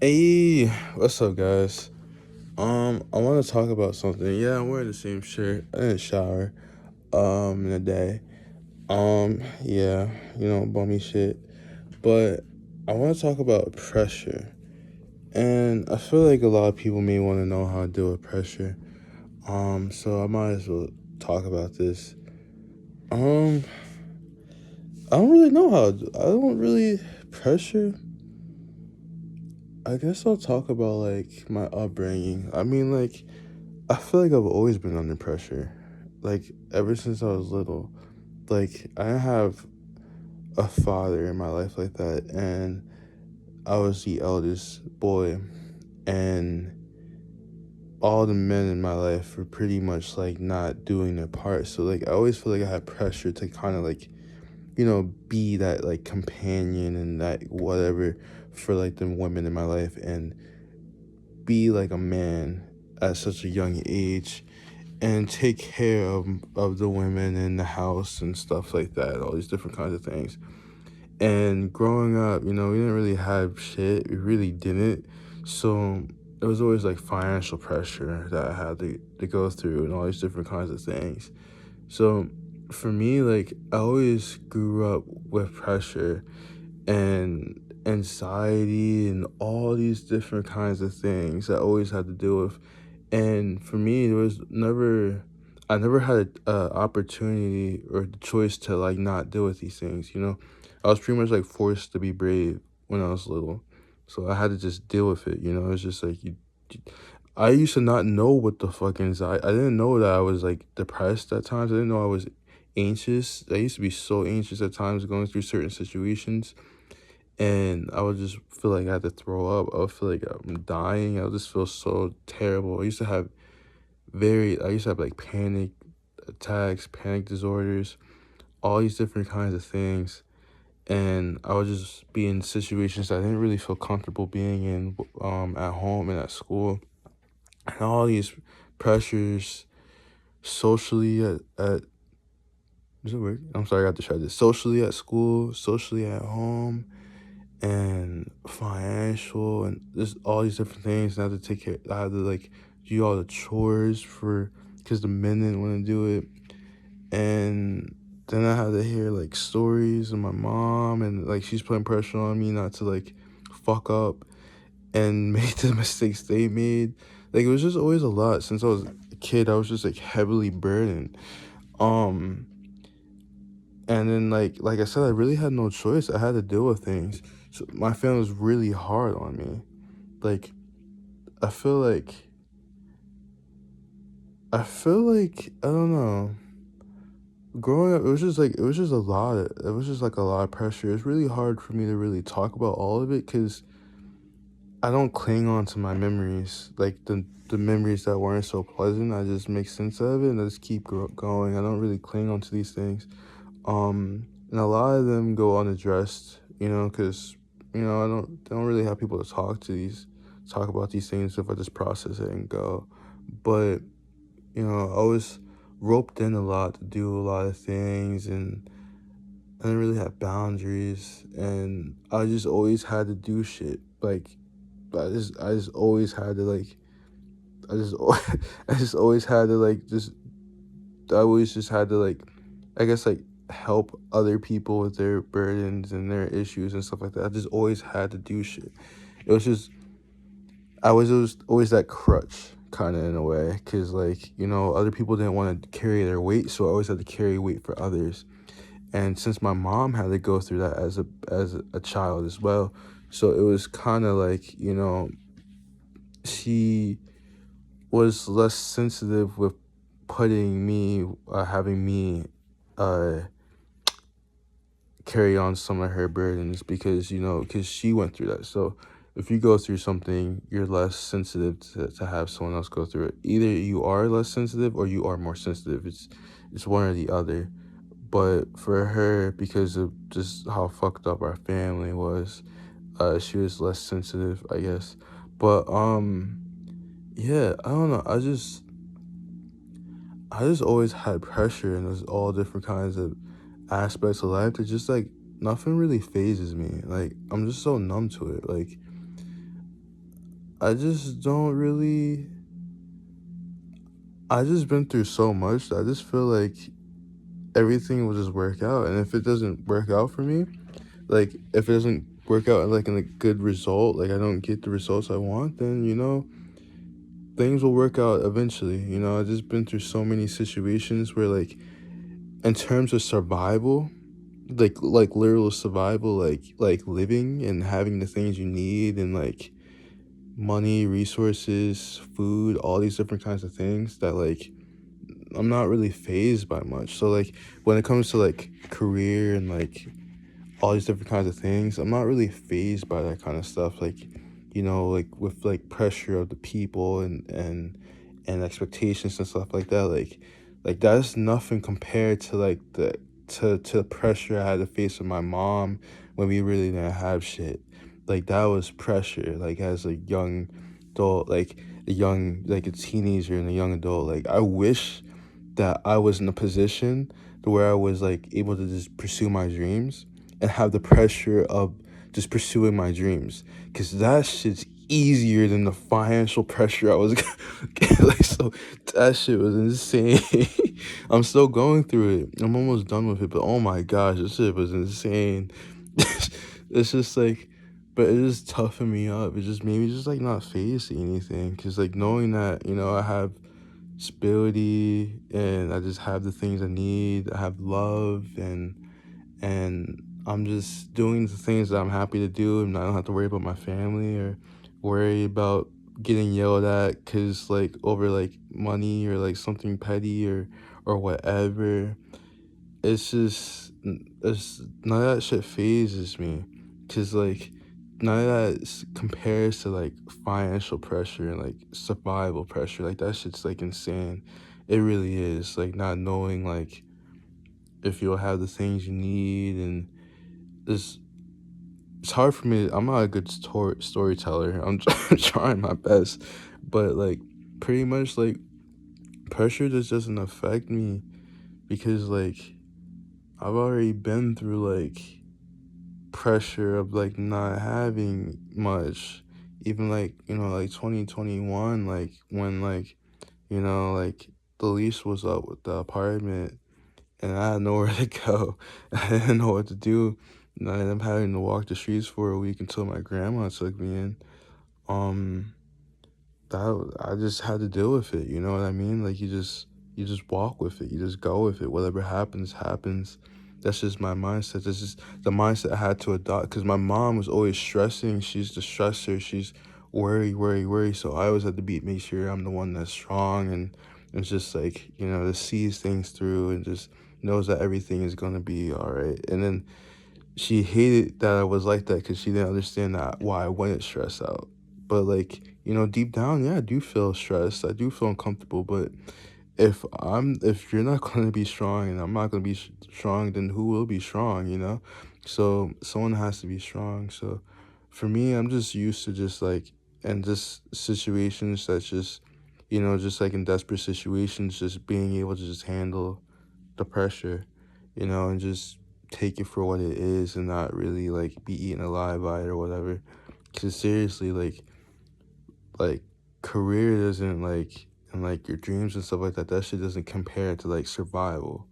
Hey, what's up, guys? I want to talk about something. Yeah, I'm wearing the same shirt. I didn't shower, in a day. Yeah, bummy shit. But I want to talk about pressure, and I feel like a lot of people may want to know how to deal with pressure. So I might as well talk about this. Um, I don't really know how. I don't really pressure. I guess I'll talk about like my upbringing. I mean, like I feel like I've always been under pressure. Like ever since I was little. Like I didn't have a father in my life like that, and I was the eldest boy, and all the men in my life were pretty much like not doing their part. So like I always feel like I had pressure to kind of like, be that like companion and that whatever for like the women in my life, and be like a man at such a young age and take care of the women in the house and stuff like that, all these different kinds of things. And growing up, we didn't really have shit. We really didn't. So it was always like financial pressure that I had to go through and all these different kinds of things. So for me, like I always grew up with pressure and anxiety and all these different kinds of things I always had to deal with. And for me, I never had a opportunity or the choice to like not deal with these things. I was pretty much like forced to be brave when I was little. So I had to just deal with it. It was just like I used to not know what the fuck anxiety. I didn't know that I was like depressed at times. I didn't know I was anxious. I used to be so anxious at times going through certain situations, and I would just feel like I had to throw up. I would feel like I'm dying. I would just feel so terrible. I used to have like panic attacks, panic disorders, all these different kinds of things. And I would just be in situations that I didn't really feel comfortable being in, at home and at school. And all these pressures socially at does it work? I'm sorry, I got distracted. Socially at school, socially at home, and financial, and just all these different things. And I had to take care. I had to like do all the chores for because the men didn't want to do it, and then I had to hear like stories of my mom, and like she's putting pressure on me not to like fuck up and make the mistakes they made. Like it was just always a lot since I was a kid. I was just like heavily burdened. Um, and then like I said, I really had no choice. I had to deal with things. So my family was really hard on me. Like I feel like I don't know. Growing up, it was just like a lot of pressure. It's really hard for me to really talk about all of it because I don't cling on to my memories, like the memories that weren't so pleasant. I just make sense of it and I just keep going. I don't really cling on to these things. And a lot of them go unaddressed, because I don't really have people to talk about these things if I just process it and go. But I was roped in a lot to do a lot of things, and I didn't really have boundaries, and I just always had to do shit. Like I just always had to like I just I just always had to like just I always just had to like I guess like help other people with their burdens and their issues and stuff like that. I just always had to do shit. It was just I was always that crutch kind of in a way, because like other people didn't want to carry their weight, so I always had to carry weight for others. And since my mom had to go through that as a child as well, so it was kind of like she was less sensitive with having me uh carry on some of her burdens, because because she went through that. So if you go through something, you're less sensitive to have someone else go through it. Either you are less sensitive or you are more sensitive. It's one or the other. But for her, because of just how fucked up our family was, she was less sensitive, I guess. But yeah, I don't know. I just always had pressure in those all different kinds of aspects of life that just like nothing really phases me. Like I'm just so numb to it. Like I just don't really. I just been through so much that I just feel like everything will just work out. And if it doesn't work out for me, like if it doesn't work out like in a good result, like I don't get the results I want, then things will work out eventually. I just been through so many situations where like in terms of survival, like literal survival, like living and having the things you need and like money, resources, food, all these different kinds of things that like I'm not really phased by much. So like when it comes to like career and like all these different kinds of things, I'm not really phased by that kind of stuff. Like, like with like pressure of the people and expectations and stuff like that. Like that's nothing compared to like the pressure I had to face with my mom when we really didn't have shit. Like that was pressure. Like as a young adult, like a teenager and a young adult. Like I wish that I was in a position to where I was like able to just pursue my dreams and have the pressure of just pursuing my dreams, because that shit's easier than the financial pressure I was like. So that shit was insane. I'm still going through it. I'm almost done with it, but oh my gosh, this shit was insane. It's just like, but it just toughened me up. It just made me just like not facing anything, because like knowing that I have stability and I just have the things I need. I have love and I'm just doing the things that I'm happy to do, and I don't have to worry about my family or worry about getting yelled at because like over like money or like something petty or whatever. It's none of that shit phases me, because like none of that compares to like financial pressure and like survival pressure. Like that shit's like insane. It really is. Like not knowing like if you'll have the things you need, and it's it's hard for me. I'm not a good storyteller. I'm trying my best, but like pretty much like pressure just doesn't affect me, because like I've already been through like pressure of like not having much. Even like like 2021, like when like like the lease was up with the apartment and I had nowhere to go. I didn't know what to do. And I ended up having to walk the streets for a week until my grandma took me in. Um, that I just had to deal with it. You know what I mean? Like you just walk with it. You just go with it. Whatever happens, happens. That's just my mindset. That's just the mindset I had to adopt. Because my mom was always stressing. She's the stressor. She's worry, worry, worry. So I always had to make sure I'm the one that's strong and it's just like that sees things through and just knows that everything is gonna be all right. And then she hated that I was like that because she didn't understand that why I wouldn't stress out. But like deep down, yeah, I do feel stressed. I do feel uncomfortable. But if you're not gonna be strong and I'm not gonna be strong, then who will be strong? So someone has to be strong. So for me, I'm just used to just like in just situations that's just just like in desperate situations, just being able to just handle the pressure, and just take it for what it is and not really like be eaten alive by it or whatever. Cause seriously, like career doesn't like and like your dreams and stuff like that. That shit doesn't compare to like survival.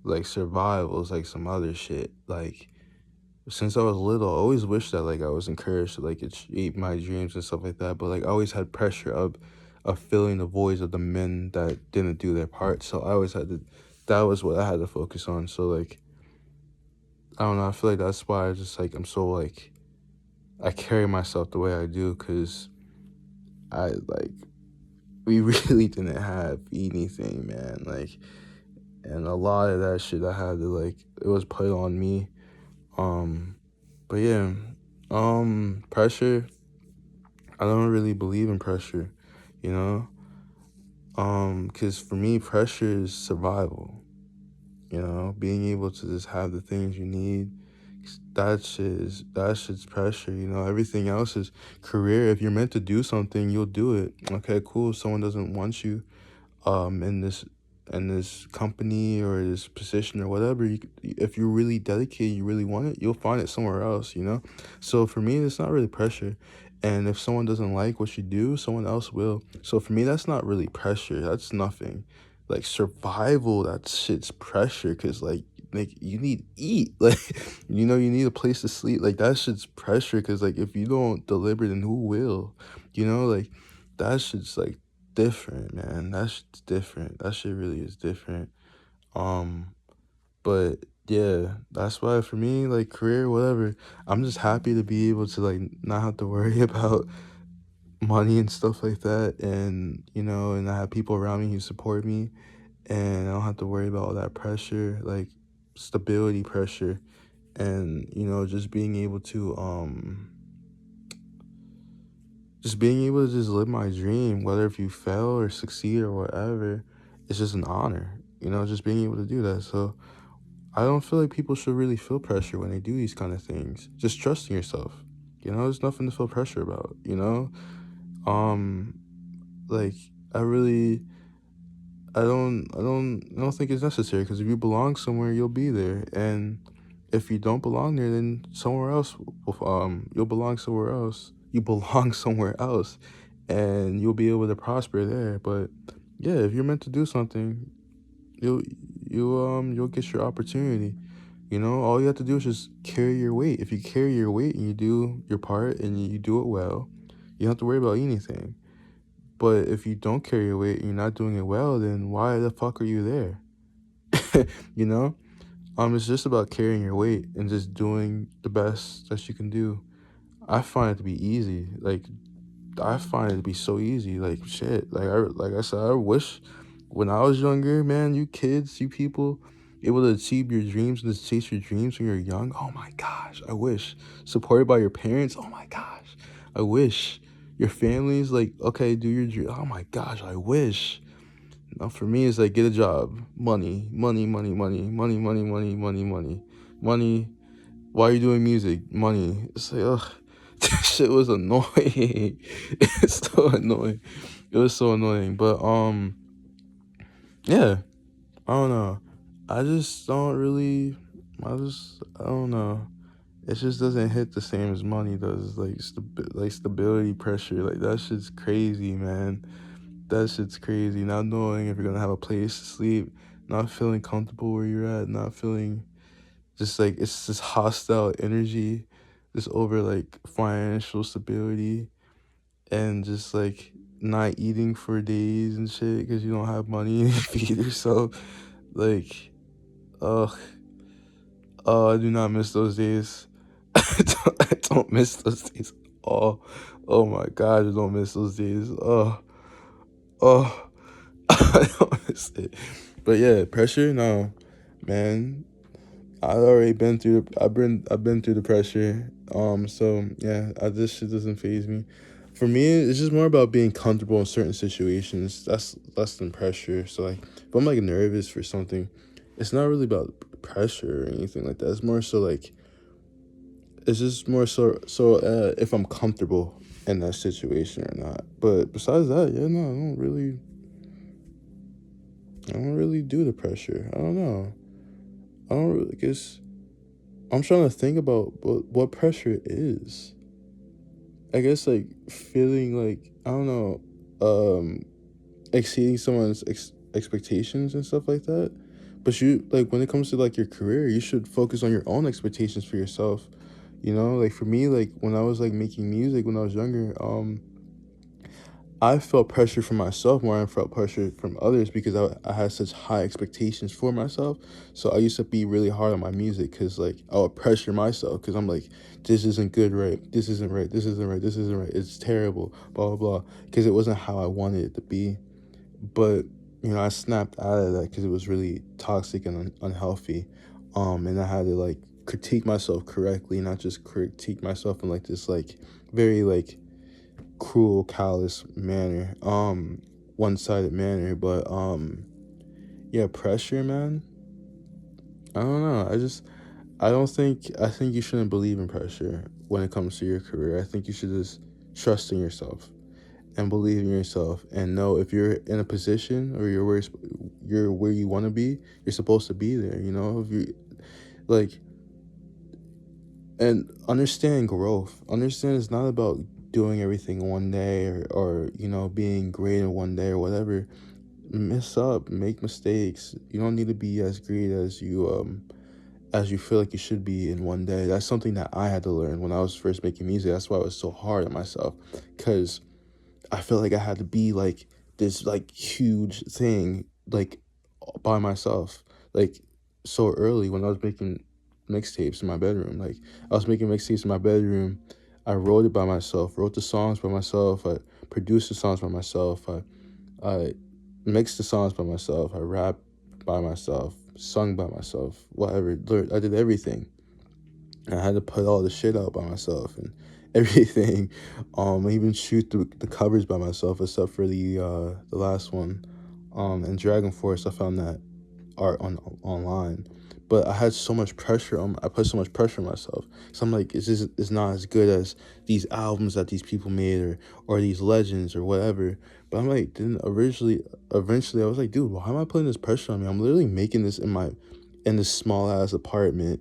Like survival is like some other shit. Like since I was little, I always wished that like I was encouraged to like achieve my dreams and stuff like that. But like I always had pressure of filling the voids of the men that didn't do their part. So I always had to. That was what I had to focus on. So like I don't know. I feel like that's why I just like I'm so like I carry myself the way I do, because I like we really didn't have anything, man. Like, and a lot of that shit I had to like it was put on me. Um, but yeah, pressure. I don't really believe in pressure, you know. Because for me, pressure is survival. Being able to just have the things you need. That shit's pressure. Everything else is career. If you're meant to do something, you'll do it. Okay, cool. If someone doesn't want you, in this in this company or this position or whatever, if you're really dedicated, you really want it, you'll find it somewhere else, you know? So for me, it's not really pressure. And if someone doesn't like what you do, someone else will. So for me, that's not really pressure. That's nothing. Like survival, that shit's pressure because like you need to eat. Like, you know, you need a place to sleep. Like that shit's pressure because like if you don't deliver, then who will? You know, like that shit's like different, man. That shit's different. That shit really is different. Um, but yeah, that's why for me, like career, whatever, I'm just happy to be able to like not have to worry about money and stuff like that, and you know, and I have people around me who support me, and I don't have to worry about all that pressure, like stability pressure, and you know, just being able to just live my dream, whether if you fail or succeed or whatever, it's just an honor, you know, just being able to do that. So I don't feel like people should really feel pressure when they do these kind of things. Just trust in yourself. You know, there's nothing to feel pressure about, you know? Um, like I really I don't think it's necessary because if you belong somewhere, you'll be there. And if you don't belong there, then somewhere else you'll belong somewhere else. You belong somewhere else and you'll be able to prosper there. But yeah, if you're meant to do something, you'll you'll get your opportunity. You know, all you have to do is just carry your weight. If you carry your weight and you do your part and you do it well, you don't have to worry about anything. But if you don't carry your weight and you're not doing it well, then why the fuck are you there? You know? It's just about carrying your weight and just doing the best that you can do. I find it to be easy. Like I find it to be so easy. Like shit. Like I said, I wish when I was younger, man, you kids, you people able to achieve your dreams and to chase your dreams when you're young. Oh my gosh, I wish. Supported by your parents. Oh my gosh, I wish. Your family's like, okay, do your dream. Oh my gosh, I wish. Now for me, it's like get a job, money, money, money, money, money, money, money, money, money, money. Why are you doing music? Money. It's like, ugh, this shit was annoying. It's so annoying. It was so annoying. But yeah, I don't know. I just don't really. I don't know. It just doesn't hit the same as money does. Like stability pressure. Like that shit's crazy, man. That shit's crazy. Not knowing if you're gonna have a place to sleep, not feeling comfortable where you're at, not feeling just like it's this hostile energy, just over like financial stability, and just like not eating for days and shit because you don't have money to feed yourself. Like, ugh, oh, I do not miss those days. I don't miss those days at all. Oh my god, I don't miss those days. Oh, I don't miss it. But yeah, pressure, no, man. I've been through the pressure. So yeah, this shit doesn't phase me. For me, it's just more about being comfortable in certain situations. That's less than pressure. So like, if I'm like nervous for something, it's not really about pressure or anything like that. It's more so like, it's just more if I'm comfortable in that situation or not. But besides that, yeah, no, I don't really do the pressure. I don't know. I don't really guess. I'm trying to think about what pressure is. I guess like feeling like I don't know, exceeding someone's expectations and stuff like that. But you like when it comes to like your career, you should focus on your own expectations for yourself. You know, like for me, like when I was like making music when I was younger, I felt pressure from myself more than I felt pressure from others because I had such high expectations for myself. So I used to be really hard on my music because, like, I would pressure myself because I'm like, this isn't good, right? This isn't right. This isn't right. This isn't right. It's terrible, blah, blah, blah. Because it wasn't how I wanted it to be. But, you know, I snapped out of that because it was really toxic and unhealthy. And I had to, like, critique myself correctly, not just critique myself in, like, this, like, very, like, cruel, callous manner, one-sided manner, but yeah, pressure, man. I don't know. I think you shouldn't believe in pressure when it comes to your career. I think you should just trust in yourself and believe in yourself and know if you're in a position or you're where you want to be, you're supposed to be there, you know? If you like, and understand growth. Understand it's not about doing everything one day, or you know, being great in one day or whatever. Mess up, make mistakes. You don't need to be as great as you feel like you should be in one day. That's something that I had to learn when I was first making music. That's why I was so hard on myself, because I felt like I had to be like this like huge thing like by myself, like so early when I was making mixtapes in my bedroom. Like I was making mixtapes in my bedroom. I wrote it by myself, wrote the songs by myself, I produced the songs by myself, I mixed the songs by myself, I rapped by myself, sung by myself, whatever. I did everything. And I had to put all the shit out by myself and everything. I even shoot the covers by myself, except for the last one. And Dragon Force, I found that art online. But I had so much pressure on. I put so much pressure on myself. So I'm like, it's not as good as these albums that these people made, or these legends or whatever. But I'm like, then eventually, I was like, dude, why am I putting this pressure on me? I'm literally making this in this small ass apartment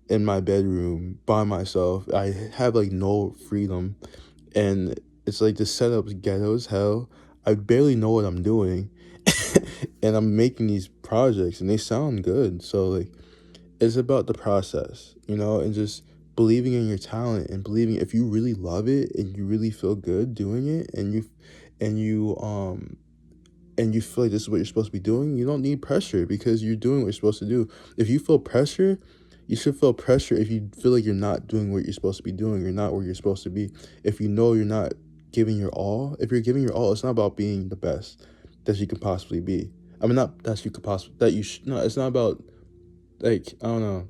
in my bedroom by myself. I have like no freedom, and it's like the setup's ghetto as hell. I barely know what I'm doing, and I'm making these projects, and they sound good. So like, it's about the process, you know, and just believing in your talent, and believing if you really love it and you really feel good doing it, and you and you feel like this is what you're supposed to be doing, you don't need pressure, because you're doing what you're supposed to do. If you feel pressure, you should feel pressure if you feel like you're not doing what you're supposed to be doing, you're not where you're supposed to be. If you know you're not giving your all, if you're giving your all, it's not about being the best that you could possibly be. I mean, not that you could possibly, that you should, no, it's not about, like, I don't know.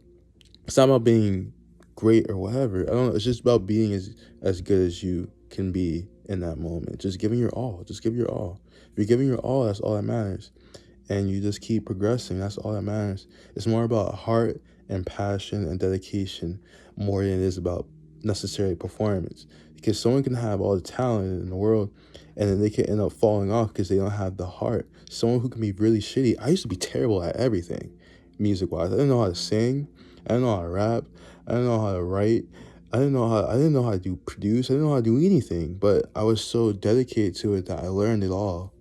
It's not about being great or whatever. I don't know. It's just about being as good as you can be in that moment. Just giving your all. Just give your all. If you're giving your all, that's all that matters. And you just keep progressing. That's all that matters. It's more about heart and passion and dedication more than it is about necessary performance. Because someone can have all the talent in the world, and then they can end up falling off because they don't have the heart. Someone who can be really shitty. I used to be terrible at everything, music wise. I didn't know how to sing. I didn't know how to rap. I didn't know how to write. I didn't know how to do produce. I didn't know how to do anything. But I was so dedicated to it that I learned it all.